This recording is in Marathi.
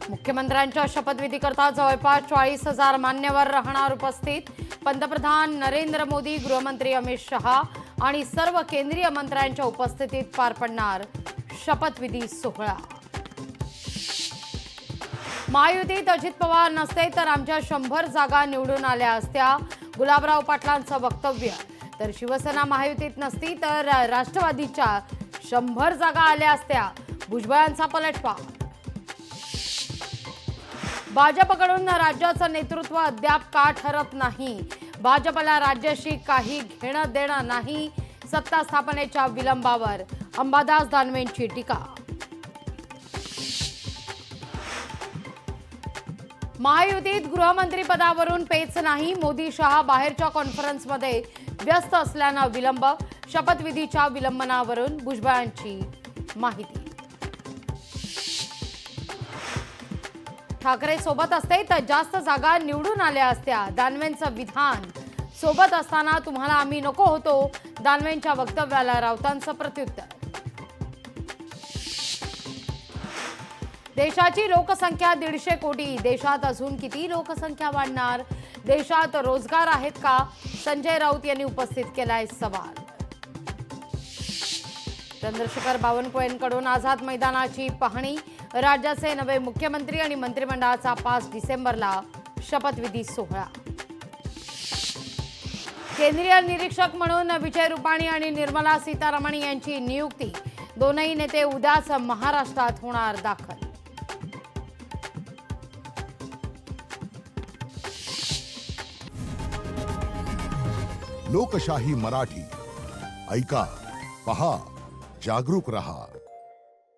मुख्यमंत्र्यांच्या शपथविधीकरता जवळपास 40,000 मान्यवर राहणार उपस्थित। पंतप्रधान नरेंद्र मोदी, गृहमंत्री अमित शहा आणि सर्व केंद्रीय मंत्र्यांच्या उपस्थितीत पार पडणार शपथविधी सोहळा। महायुतीत अजित पवार नसते तर आमच्या 100 जागा निवडून आल्या असत्या, गुलाबराव पाटलांचं वक्तव्य। तर शिवसेना महायुतीत नसती तर राष्ट्रवादीच्या 100 जागा आल्या असत्या, भुजबळांचा पलटवार। भाजपकडून राज्याचं नेतृत्व अद्याप का ठरत नाही, भाजपला राज्याशी काही घेणं देणं नाही, सत्ता स्थापनेच्या विलंबावर अंबादास दानवेंची टीका। महायुतीत गृहमंत्री पदावरून पेच नाही, मोदी शहा बाहेरच्या कॉन्फरन्समध्ये व्यस्त असल्यानं विलंब, शपथविधीच्या विलंबनावरून भुजबळांची माहिती। ठाकरे सोबत असते तर जास्त जागा निवडून आल्या असत्या, दानवेंचं विधान। सोबत असताना तुम्हाला आम्ही नको होतो, दानवेंच्या वक्तव्याला राऊतांचं प्रत्युत्तर। देशाची लोकसंख्या 150 कोटी, देशात अजून किती लोकसंख्या वाढणार, देशात रोजगार आहेत का, संजय राऊत यांनी उपस्थित केलाय सवाल। चंद्रशेखर बावनकुळेंकडून आझाद मैदानाची पाहणी, राज्याचे नवे मुख्यमंत्री आणि मंत्रिमंडळाचा 5 डिसेंबरला शपथविधी सोहळा। केंद्रीय निरीक्षक म्हणून विजय रुपाणी आणि निर्मला सीतारामन यांची नियुक्ती, दोनही नेते उद्याच महाराष्ट्रात होणार दाखल। लोकशाही मराठी ऐका, पहा, जागरूक रहा।